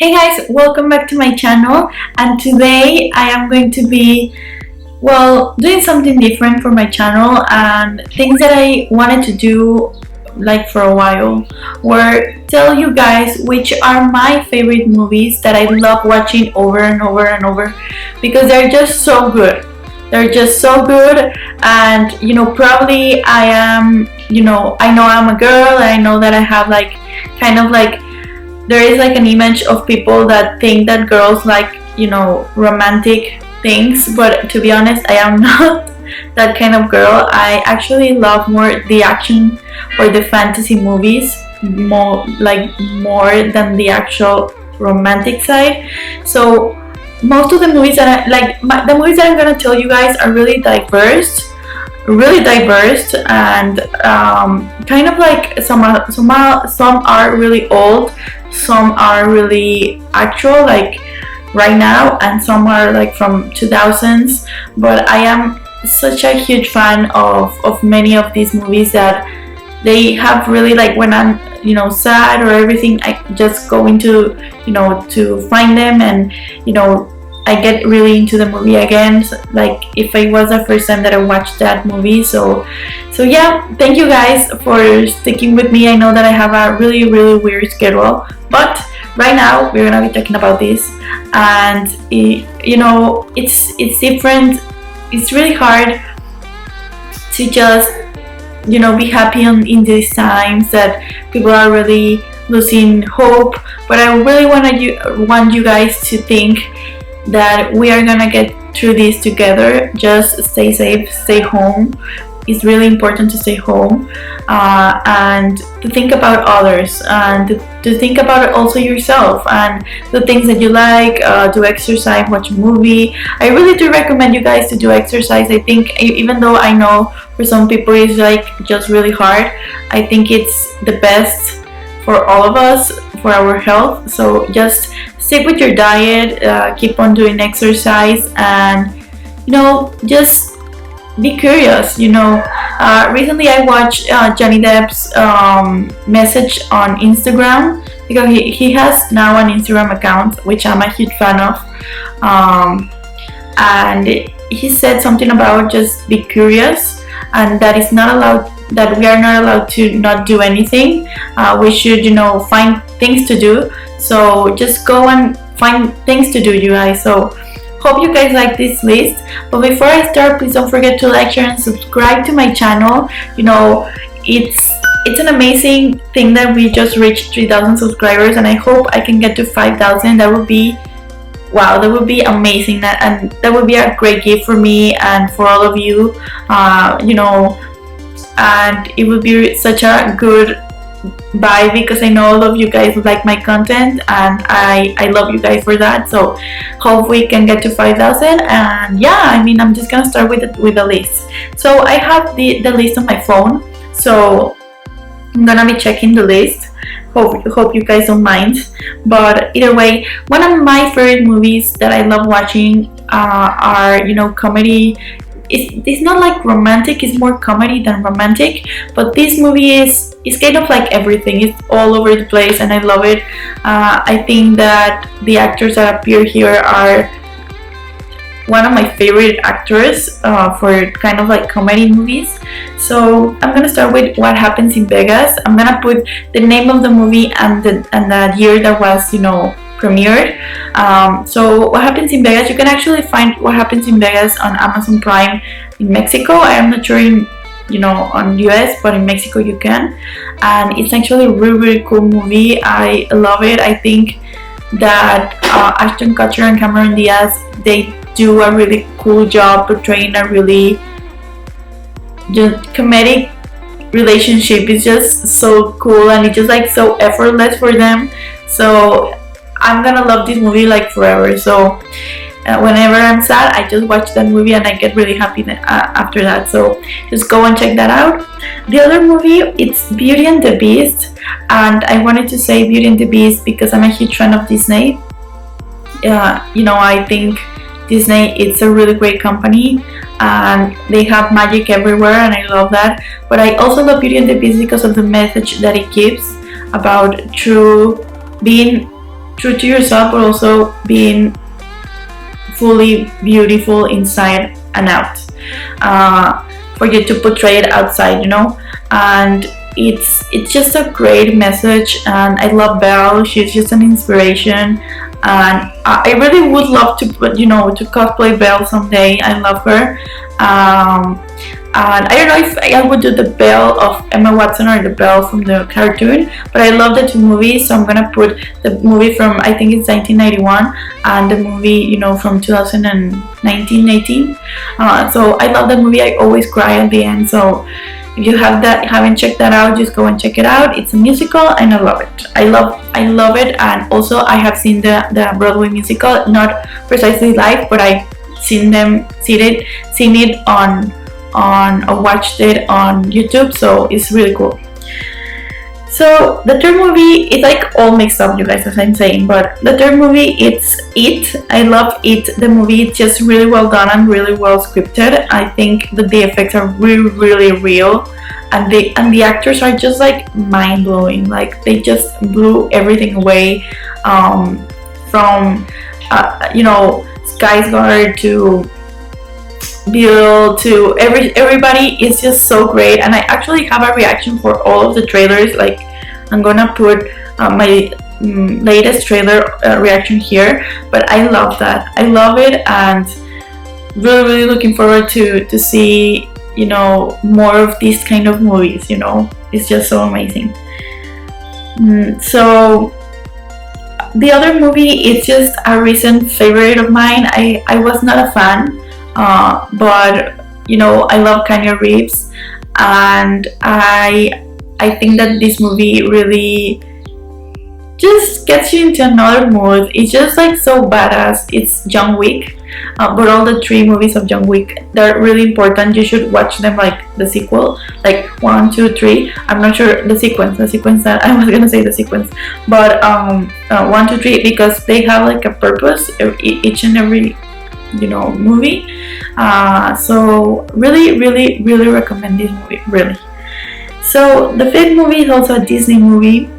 Hey guys, welcome back to my channel, and today I am going to be doing something different for my channel and things that I wanted to do like for a while, where tell you guys which are my favorite movies that I love watching over and over and over because they're just so good. They're just so good, and probably I am, I know I'm a girl, and I know that I have like kind of like there is like an image of people that think that girls like romantic things, but to be honest I am not that kind of girl. I actually love more the action or the fantasy movies more than the actual romantic side. So most of the movies that the movies that I'm gonna tell you guys are really diverse, and kind of like some are really old, some are really actual like right now, and some are like from 2000s. But I am such a huge fan of many of these movies that they have really like when I'm sad or everything, I just go into to find them, and I get really into the movie again, like if it was the first time that I watched that movie. So yeah, thank you guys for sticking with me. I know that I have a really weird schedule, but right now we're gonna be talking about this, and it's different. It's really hard to just be happy in these times that people are really losing hope. But I really want you guys to think that we are gonna get through this together. Just stay safe, stay home. It's really important to stay home, and to think about others, and to think about also yourself and the things that you like. Do exercise, watch a movie. I really do recommend you guys to do exercise. I think even though I know for some people it's like just really hard, I think it's the best for all of us, for our health. So just stick with your diet, keep on doing exercise, and just be curious. Recently I watched Johnny Depp's message on Instagram, because he has now an Instagram account, which I'm a huge fan of, and he said something about just be curious, and that we are not allowed to not do anything. We should find things to do, so just go and find things to do, you guys. So hope you guys like this list. But before I start, please don't forget to like, share, and subscribe to my channel. It's an amazing thing that we just reached 3,000 subscribers, and I hope I can get to 5,000. That would be wow, that would be amazing, and that would be a great gift for me and for all of you. And it would be such a good vibe, because I know all of you guys like my content, and I love you guys for that. So hope we can get to 5,000. And yeah, I'm just gonna start with the list. So I have the list on my phone, so I'm gonna be checking the list. Hope you guys don't mind. But either way, one of my favorite movies that I love watching are comedy. It's not like romantic, it's more comedy than romantic, but this movie is kind of like everything. It's all over the place, and I love it. I think that the actors that appear here are one of my favorite actors for kind of like comedy movies. So I'm gonna start with What Happens in Vegas. I'm gonna put the name of the movie and the year that was premiered. So What Happens in Vegas, you can actually find What Happens in Vegas on Amazon Prime in Mexico. I am not sure in on US, but in Mexico you can. And it's actually a really cool movie. I love it. I think that Ashton Kutcher and Cameron Diaz, they do a really cool job portraying a really just comedic relationship. It's just so cool, and it's just like so effortless for them. So I'm gonna love this movie like forever. So whenever I'm sad, I just watch that movie and I get really happy after that. So just go and check that out. The other movie, it's Beauty and the Beast, and I wanted to say Beauty and the Beast because I'm a huge fan of Disney. I think Disney, it's a really great company, and they have magic everywhere, and I love that. But I also love Beauty and the Beast because of the message that it gives about true being true to yourself, but also being fully beautiful inside and out, for you to portray it outside, and it's just a great message. And I love Belle. She's just an inspiration, and I really would love to to cosplay Belle someday. I love her. And I don't know if I would do the Belle of Emma Watson or the Belle from the cartoon, but I love the two movies, so I'm gonna put the movie from, I think it's 1991, and the movie from 2019. So I love that movie. I always cry at the end. So if you haven't checked that out, just go and check it out. It's a musical and I love it. I love it. And also I have seen the Broadway musical, not precisely live, but I've seen it on or watched it on YouTube, so it's really cool. So the third movie is like all mixed up, you guys, as I'm saying, but the third movie, it's It. I love It. The movie is just really well done and really well scripted. I think that the effects are really, really real, and the actors are just like mind blowing. Like they just blew everything away, from Skarsgård to Bill to everybody is just so great. And I actually have a reaction for all of the trailers. Like I'm gonna put my latest trailer reaction here, but I love that. I love it, and really, really looking forward to see more of these kind of movies. It's just so amazing. So the other movie is just a recent favorite of mine. I was not a fan, but I love Keanu Reeves, and I think that this movie really just gets you into another mood. It's just like so badass. It's John Wick, but all the three movies of John Wick, they're really important. You should watch them, like the sequel, like 1, 2, 3. I'm not sure the sequence that I was gonna say the sequence, but 1, 2, 3, because they have like a purpose, each and every movie. So really, really, really recommend this movie, really. So the fifth movie is also a Disney movie,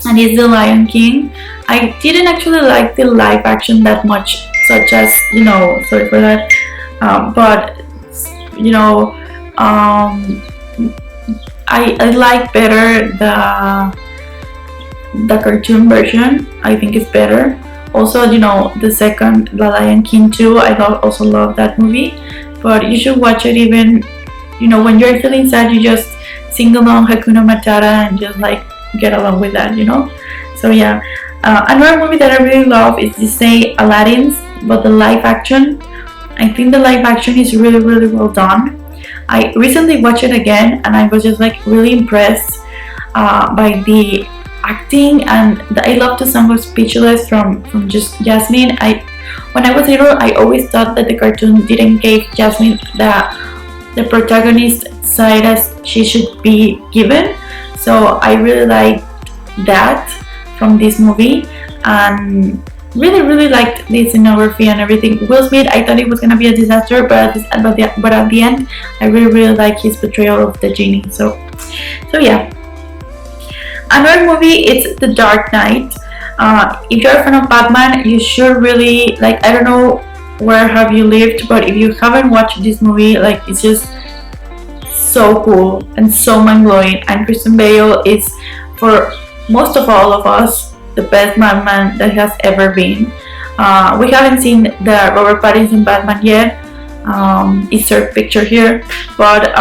and it's The Lion King. I didn't actually like the live action that much, such as sorry for that, but I like better the cartoon version. I think it's better. Also, the second, The Lion King 2, I also love that movie. But you should watch it even, when you're feeling sad, you just sing along Hakuna Matata and just like get along with that, So yeah, another movie that I really love is Disney Aladdin, but the live action. I think the live action is really, really well done. I recently watched it again, and I was just like really impressed by the acting, and I love the song of Speechless from just Jasmine. When I was little, I always thought that the cartoon didn't give Jasmine the protagonist side as she should be given. So I really liked that from this movie, and really, really liked the scenography and everything. Will Smith, I thought it was gonna be a disaster, but at the end, I really, really like his portrayal of the genie. So yeah. Another movie is The Dark Knight. If you're a fan of Batman, you should really like. I don't know where have you lived, but if you haven't watched this movie, like it's just so cool and so mind blowing. And Christian Bale is, for most of all of us, the best Batman that has ever been. We haven't seen the Robert Pattinson Batman yet. Insert picture here, but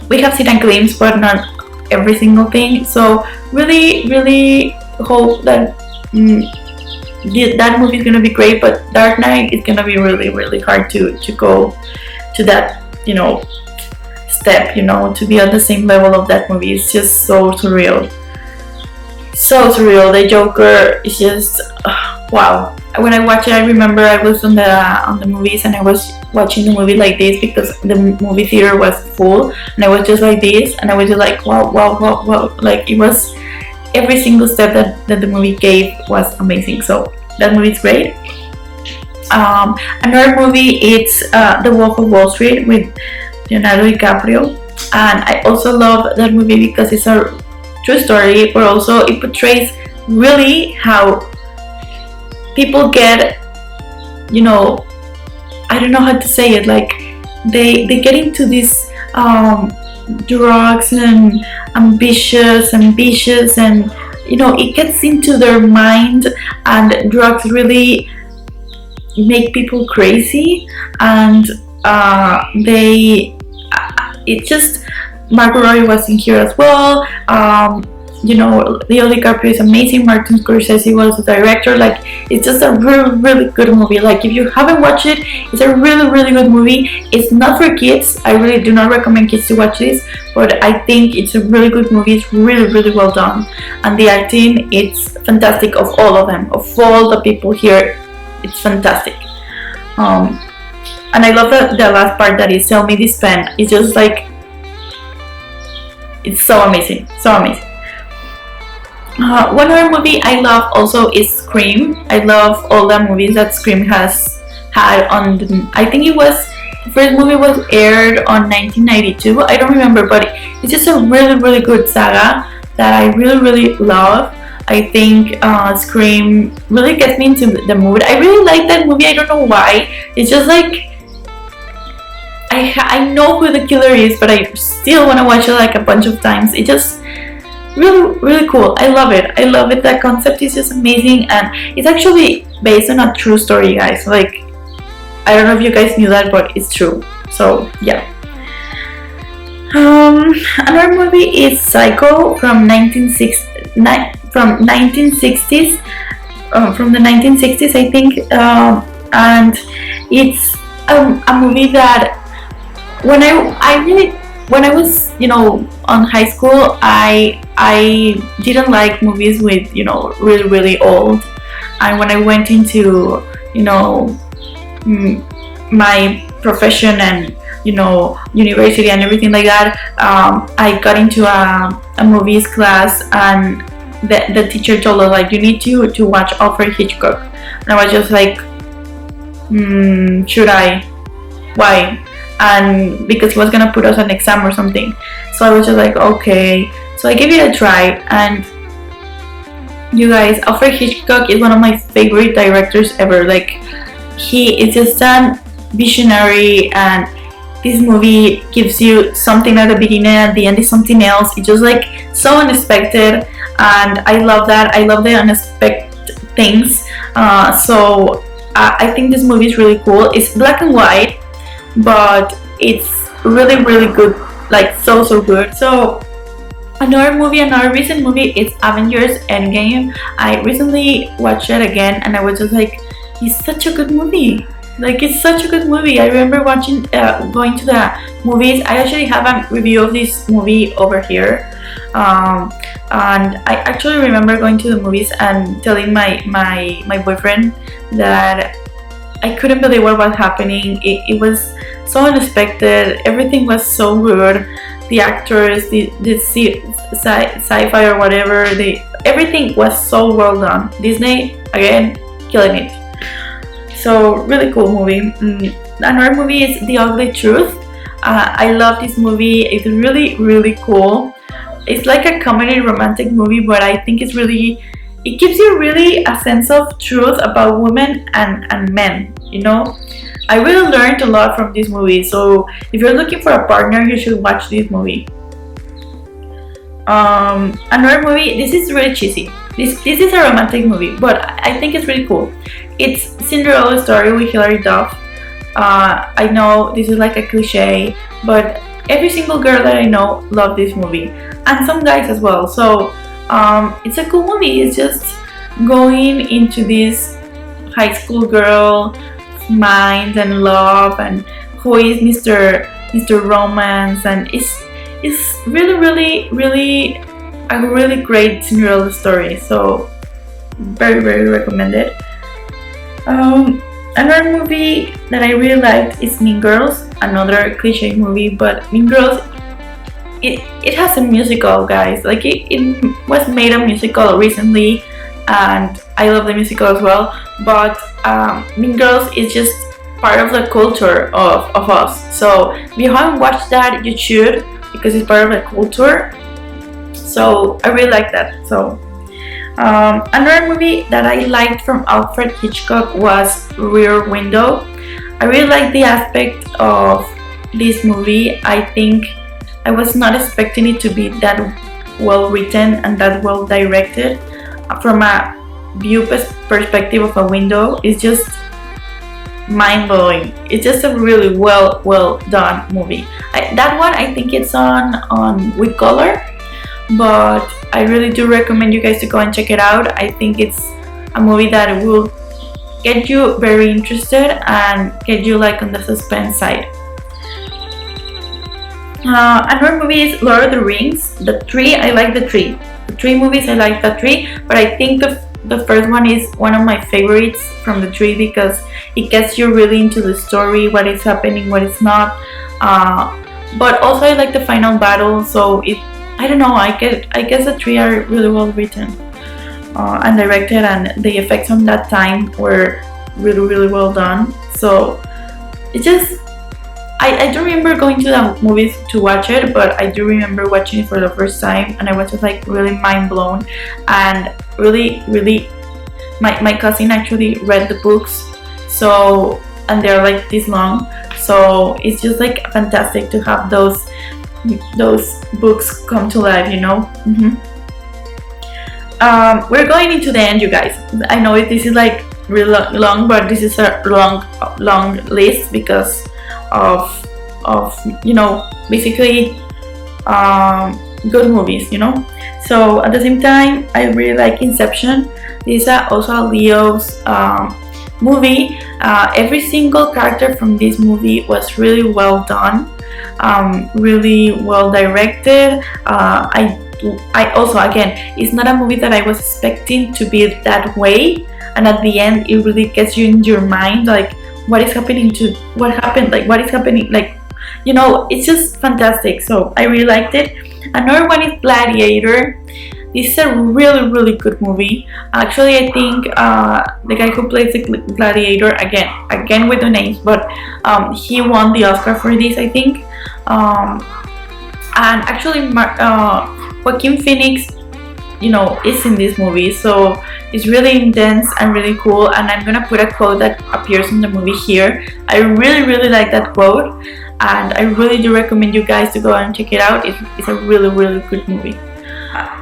we have seen a glimpse, but not every single thing. So really, really hope that that movie is gonna be great. But Dark Knight is gonna be really, really hard to go to that step, to be on the same level of that movie. It's just so surreal. The Joker is just wow. When I watched it, I remember I was on the movies, and I was watching the movie like this because the movie theater was full, and I was just like this, and I was just like wow. Like it was, every single step that the movie gave was amazing. So that movie is great. Another movie, it's The Wolf of Wall Street with Leonardo DiCaprio, and I also love that movie because it's a true story, but also it portrays really how people get, you know, I don't know how to say it, like they get into this drugs and ambitious and you know, it gets into their mind, and drugs really make people crazy, and they it just, Margot Robbie was in here as well. You know, Leo DiCaprio is amazing. Martin Scorsese was the director. Like, it's just a really, really good movie. Like, if you haven't watched it, it's a really, really good movie. It's not for kids. I really do not recommend kids to watch this, but I think it's a really good movie. It's really, really well done, and the acting, it's fantastic of all of them, of all the people here. It's fantastic. And I love the last part that is "Sell me this pen." It's just like, it's so amazing, so amazing. One other movie I love also is Scream. I love all the movies that Scream has had on I think it was, the first movie was aired on 1992. I don't remember, but it's just a really, really good saga that I really, really love. I think Scream really gets me into the mood. I really like that movie. I don't know why. It's just like, I know who the killer is, but I still want to watch it like a bunch of times. It just really, really cool. I love it. I love it. That concept is just amazing, and it's actually based on a true story, guys. Like, I don't know if you guys knew that, but it's true. So yeah. Another movie is Psycho from 1960s. From the 1960s, I think, and it's a movie that when I was, you know, on high school, I didn't like movies with, you know, really, really old, and when I went into, you know, my profession and, you know, university and everything like that, I got into a movies class, and the teacher told us, like, you need to watch Alfred Hitchcock, and I was just like, should I? Why? And because he was gonna put us an exam or something, so I was just like, okay. So I gave it a try, and you guys, Alfred Hitchcock is one of my favorite directors ever. Like, he is just a visionary, and this movie gives you something at the beginning, and at the end is something else. It's just like so unexpected, and I love that. I love the unexpected things. So I think this movie is really cool. It's black and white, but it's really, really good. Like, so good. So another recent movie is Avengers Endgame. I recently watched it again, and I was just like, it's such a good movie. Like, it's such a good movie. I remember watching, going to the movies. I actually have a review of this movie over here, and I actually remember going to the movies and telling my boyfriend that I couldn't believe what was happening. It was so unexpected. Everything was so good. The actors, the sci-fi or whatever, everything was so well done. Disney, again, killing it. So, really cool movie. Another movie is The Ugly Truth. I love this movie. It's really, really cool. It's like a comedy romantic movie, but I think it gives you really a sense of truth about women and men, you know. I really learned a lot from this movie, so if you're looking for a partner, you should watch this movie. Another movie, this is really cheesy. This is a romantic movie, but I think it's really cool. It's Cinderella Story with Hilary Duff. I know this is like a cliche, but every single girl that I know loved this movie, and some guys as well. So it's a cool movie. It's just going into this high school girl mind and love, and who is Mr. Romance, and it's really, really, really a really great Cinderella story. So very, very recommended. Another movie that I really liked is Mean Girls, another cliche movie, but Mean Girls, it has a musical, guys. Like, it was made a musical recently, and I love the musical as well, but Mean Girls is just part of the culture of us. So if you haven't watched that, you should, because it's part of the culture. So I really like that. So Another movie that I liked from Alfred Hitchcock was Rear Window. I really like the aspect of this movie. I think I was not expecting it to be that well written and that well directed. From a view perspective of a window, it's just mind-blowing. It's just a really well done movie. That one, I think it's on Wick, but I really do recommend you guys to go and check it out. I think it's a movie that will get you very interested and get you like on the suspense side. Another movie is Lord of the Rings. The Tree, I like the Tree. The Tree movies, I like the Tree, but I think the first one is one of my favorites from the Tree because it gets you really into the story, what is happening, what is not. But also I like the final battle, so I don't know, I guess the Tree are really well written and directed, and the effects on that time were really well done. So it just, I don't remember going to the movies to watch it, but I do remember watching it for the first time, and I was just like really mind blown, and really my cousin actually read the books, so, and they're like this long, so it's just like fantastic to have those books come to life, you know. We're going into the end, you guys. I know this is like really long, but this is a long list because of you know, basically good movies, you know. So at the same time, I really like Inception. This is also a Leo's movie. Every single character from this movie was really well done, really well directed. I also, again, it's not a movie that I was expecting to be that way, and at the end it really gets you in your mind, like what is happening, like, you know, it's just fantastic. So I really liked it. Another one is Gladiator. This is a really good movie. Actually, I think the guy who plays the Gladiator, again with the names, but he won the Oscar for this, I think. And actually Joaquin Phoenix, you know, is in this movie, so it's really intense and really cool. And I'm gonna put a quote that appears in the movie here. I really like that quote, and I really do recommend you guys to go and check it out. It's a really good movie.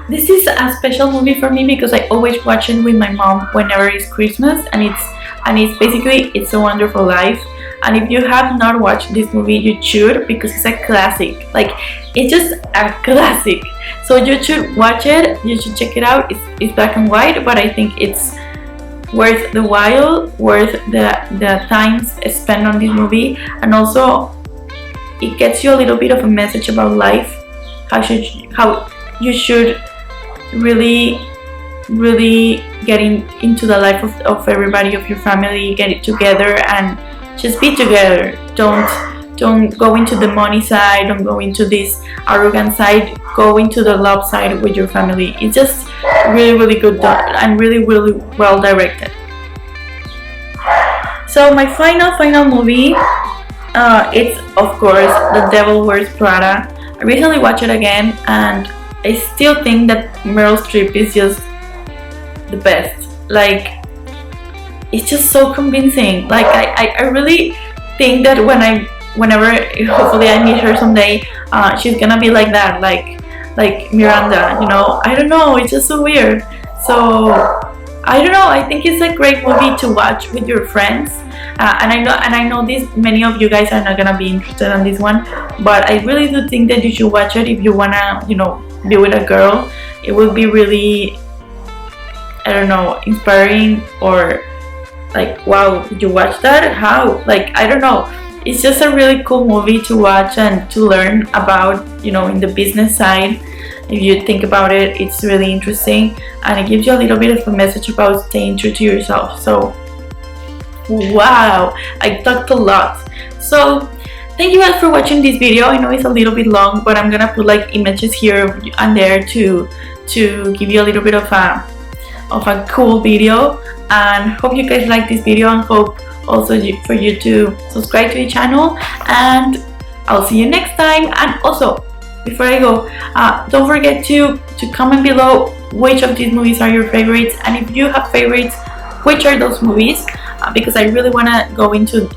This is a special movie for me because I always watch it with my mom whenever it's Christmas, and it's basically It's a Wonderful Life. And if you have not watched this movie, you should, because it's a classic. Like, it's just a classic. So you should watch it. You should check it out. It's black and white, but I think it's worth the while, worth the time spent on this movie. And also, it gets you a little bit of a message about life. How you should really get into the life of everybody, of your family, get it together and just be together. Don't go into the money side, don't go into this arrogant side, go into the love side with your family. It's just really good and really well directed. So my final movie, it's of course The Devil Wears Prada. I recently watched it again, and I still think that Meryl Streep is just the best. Like, it's just so convincing. Like, I really think that whenever hopefully I meet her someday, she's gonna be like that, like Miranda, you know. I don't know, it's just so weird. So I don't know, I think it's a great movie to watch with your friends. And I know many of you guys are not gonna be interested in this one, but I really do think that you should watch it if you wanna, you know, be with a girl. It will be really, I don't know, inspiring, or like, wow, did you watch that? How? Like, I don't know. It's just a really cool movie to watch and to learn about, you know, in the business side. If you think about it, it's really interesting, and it gives you a little bit of a message about staying true to yourself. So, wow, I talked a lot. So, thank you guys for watching this video. I know it's a little bit long, but I'm gonna put like images here and there to give you a little bit of a cool video. And hope you guys like this video, and hope also for you to subscribe to the channel, and I'll see you next time. And also, before I go, don't forget to to comment below which of these movies are your favorites, and if you have favorites, which are those movies, because I really want to go into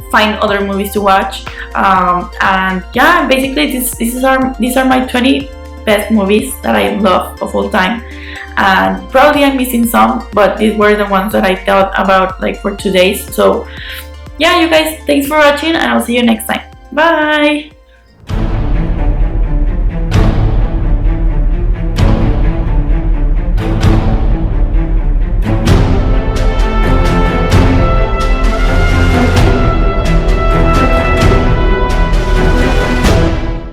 find other movies to watch, and yeah, basically these are my 20 best movies that I love of all time, and probably I'm missing some, but these were the ones that I thought about like for 2 days. So yeah, you guys, thanks for watching, and I'll see you next time. Bye.